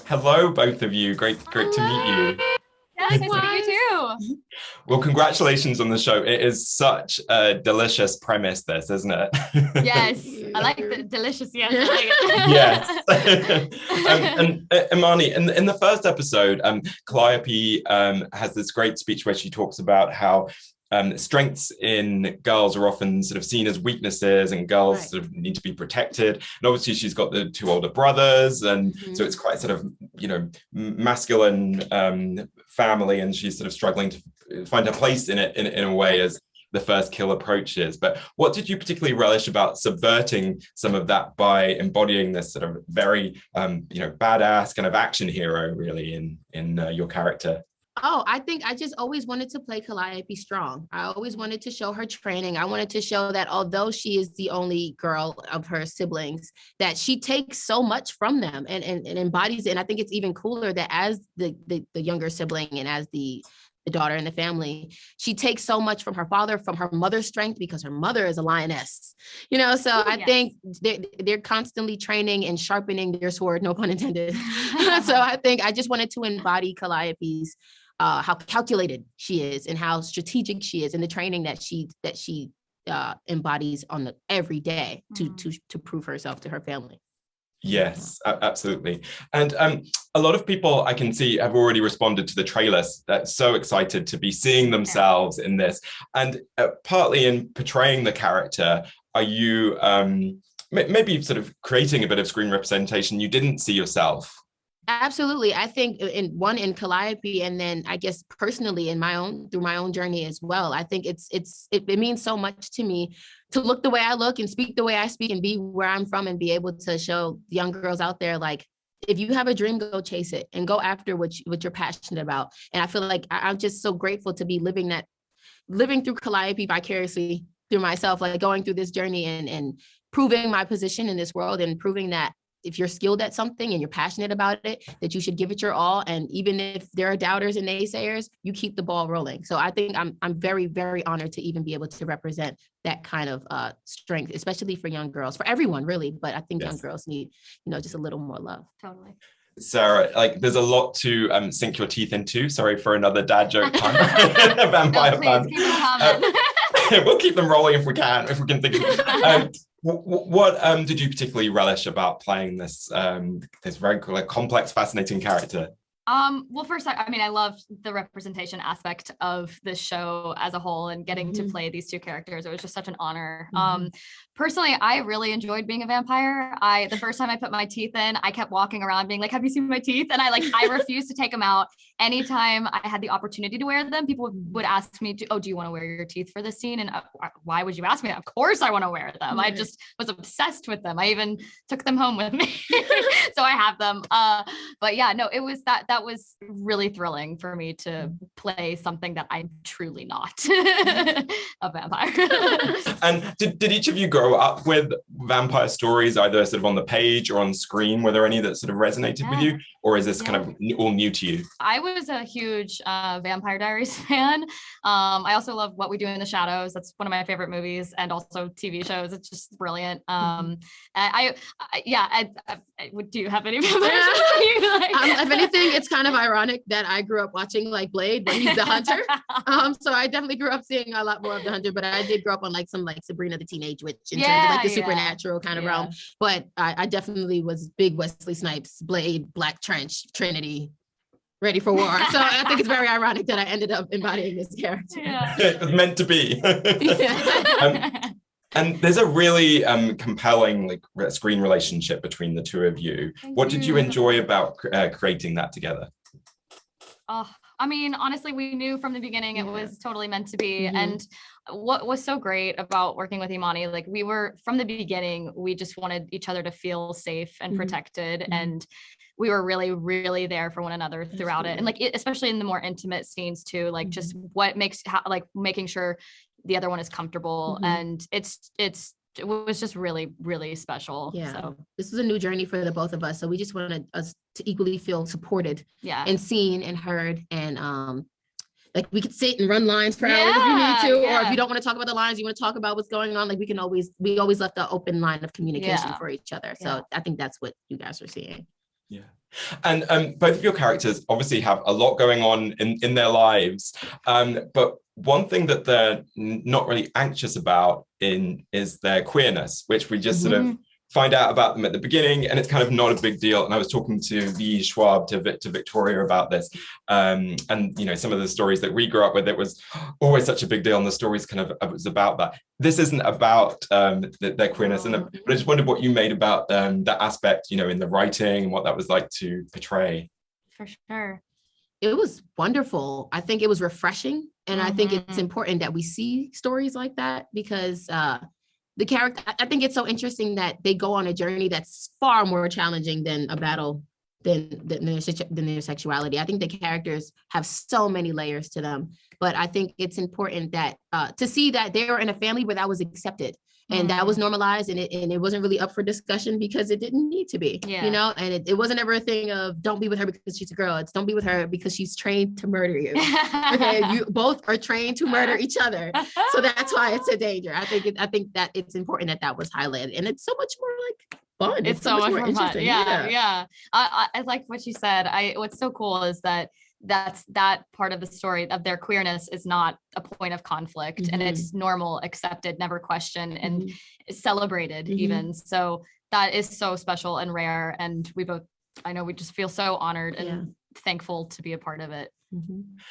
Hello, both of you. Great to meet you. Yes, nice to meet you too. Well, congratulations on the show. It is such a delicious premise, this, isn't it? Yes, I like the delicious. Yes, I like it. Yes. Imani, in the first episode, Calliope has this great speech where she talks about how strengths in girls are often sort of seen as weaknesses, and girls sort of need to be protected. And obviously she's got the two older brothers, and so it's quite sort of, masculine family, and she's sort of struggling to find her place in it in a way as the first kill approaches. But what did you particularly relish about subverting some of that by embodying this sort of very badass kind of action hero really in your character? Oh, I think I just always wanted to play Calliope strong. I always wanted to show her training. I wanted to show that although she is the only girl of her siblings, that she takes so much from them and embodies it. And I think it's even cooler that as the younger sibling and as the daughter in the family, she takes so much from her father, from her mother's strength, because her mother is a lioness, so I think they're constantly training and sharpening their sword, no pun intended. So I think I just wanted to embody Calliope's how calculated she is and how strategic she is, and the training that she embodies on every day to prove herself to her family. Yes, absolutely. And a lot of people I can see have already responded to the trailers. That's so excited to be seeing themselves in this. And partly in portraying the character, are you maybe sort of creating a bit of screen representation you didn't see yourself? Absolutely. I think in Calliope, and then I guess personally through my own journey as well. I think it means so much to me to look the way I look and speak the way I speak and be where I'm from, and be able to show young girls out there, like, if you have a dream, go chase it and go after what you're passionate about. And I feel like I'm just so grateful to be living through Calliope vicariously through myself, like going through this journey and proving my position in this world, and proving that if you're skilled at something and you're passionate about it, that you should give it your all. And even if there are doubters and naysayers, you keep the ball rolling. So I think I'm very, very honored to even be able to represent that kind of strength, especially for young girls, for everyone really. But I think young girls need, just a little more love. Totally. Sarah, there's a lot to sink your teeth into. Sorry for another dad joke pun. Vampire pun. We'll keep them rolling if we can think of it. What did you particularly relish about playing this very complex, fascinating character? Well, first, I loved the representation aspect of the show as a whole, and getting to play these two characters. It was just such an honor. Personally, I really enjoyed being a vampire. The first time I put my teeth in, I kept walking around being like, have you seen my teeth? And I refused to take them out. Anytime I had the opportunity to wear them, people would ask me, do you want to wear your teeth for this scene? And why would you ask me that? Of course I want to wear them. I just was obsessed with them. I even took them home with me. So I have them. But yeah, no, it was that was really thrilling for me to play something that I'm truly not, a vampire. And did each of you grow up with vampire stories, either sort of on the page or on screen? Were there any that sort of resonated with you, or is this kind of all new to you? I was a huge Vampire Diaries fan. I also love What We Do in the Shadows. That's one of my favorite movies, and also TV shows. It's just brilliant. Do you have any vampires? If anything, it's kind of ironic that I grew up watching Blade, but he's the hunter. So I definitely grew up seeing a lot more of the hunter, but I did grow up on some Sabrina the Teenage Witch in terms of the supernatural kind of realm. But I definitely was big Wesley Snipes, Blade, Black Trench, Trinity, ready for war. So I think it's very ironic that I ended up embodying this character. It was meant to be. And there's a really compelling screen relationship between the two of you. What did you enjoy about creating that together? Honestly, we knew from the beginning it was totally meant to be. And what was so great about working with Imani, we were, from the beginning, we just wanted each other to feel safe and protected. And we were really, really there for one another throughout it. And especially in the more intimate scenes too, just what makes, making sure the other one is comfortable. And it was just really, really special. Yeah. So this was a new journey for the both of us. So we just wanted us to equally feel supported and seen and heard. And we could sit and run lines for hours if you need to, or if you don't want to talk about the lines, you want to talk about what's going on. We always left an open line of communication for each other. So I think that's what you guys are seeing. Yeah. And both of your characters obviously have a lot going on in their lives. But one thing that they're not really anxious about is their queerness, which we just sort of find out about them at the beginning, and it's kind of not a big deal. And I was talking to the Schwab, to Victoria about this. And, you know, some of the stories that we grew up with, it was always such a big deal. And the stories kind of, it was about that. This isn't about their queerness. But I just wondered what you made about that aspect, you know, in the writing and what that was like to portray. For sure. It was wonderful. I think it was refreshing. And I think it's important that we see stories like that, because the character, I think it's so interesting that they go on a journey that's far more challenging than a battle than their sexuality. I think the characters have so many layers to them, but I think it's important that to see that they were in a family where that was accepted and that was normalized, and it wasn't really up for discussion because it didn't need to be, you know, and it wasn't ever a thing of don't be with her because she's a girl. It's don't be with her because she's trained to murder you. Okay, you both are trained to murder each other, so that's why it's a danger. I think that it's important that was highlighted, and it's so much more like fun. It's so much more fun. Yeah. I like what you said. What's so cool is that that part of the story of their queerness is not a point of conflict, and it's normal, accepted, never questioned, and celebrated even. So that is so special and rare. And I know we just feel so honored and thankful to be a part of it.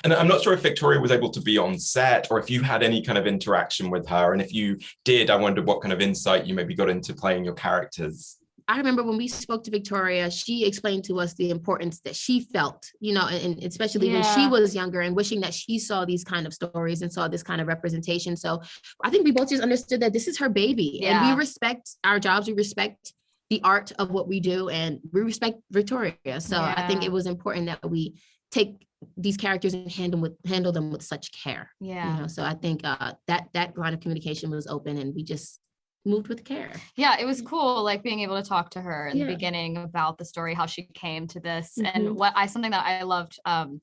And I'm not sure if Victoria was able to be on set or if you had any kind of interaction with her. And if you did, I wondered what kind of insight you maybe got into playing your characters. I remember when we spoke to Victoria, she explained to us the importance that she felt, you know, and especially when she was younger, and wishing that she saw these kind of stories and saw this kind of representation. So I think we both just understood that this is her baby, and we respect our jobs. We respect the art of what we do, and we respect Victoria. So I think it was important that we take these characters and handle them with such care. You know, so I think that line of communication was open, and we just moved with care. Yeah, it was cool, like being able to talk to her in the beginning about the story, how she came to this, and something that I loved in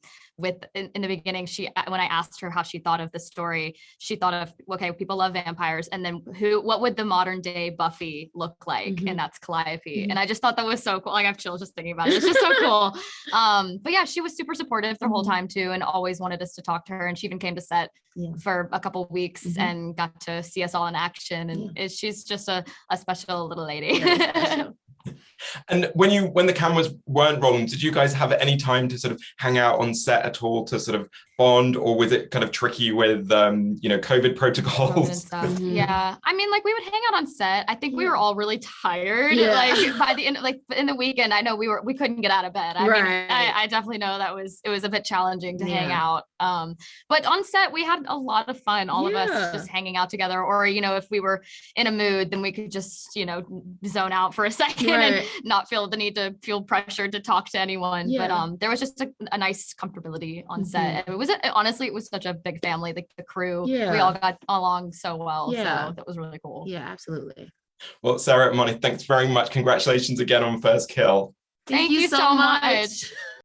the beginning. When I asked her how she thought of the story, she thought of, okay, people love vampires, and then what would the modern day Buffy look like? And that's Calliope. And I just thought that was so cool. Like I have chills just thinking about it. It's just so cool. But yeah, she was super supportive the whole time too, and always wanted us to talk to her. And she even came to set for a couple of weeks and got to see us all in action. And she's just a special little lady. And when the cameras weren't rolling, did you guys have any time to sort of hang out on set at all to sort of bond, or was it kind of tricky with COVID protocols? Yeah, I mean, like we would hang out on set. I think we were all really tired. Like by the end, like in the weekend, I know we couldn't get out of bed. I mean, I definitely know it was a bit challenging to hang out. But on set we had a lot of fun, all of us just hanging out together. Or if we were in a mood, then we could just zone out for a second and not feel the need to feel pressured to talk to anyone. But there was just a nice comfortability on set. Honestly, it was such a big family. The crew, we all got along so well. So that was really cool. Yeah, absolutely. Well, Sarah, Imani, thanks very much. Congratulations again on First Kill. Thank you so much.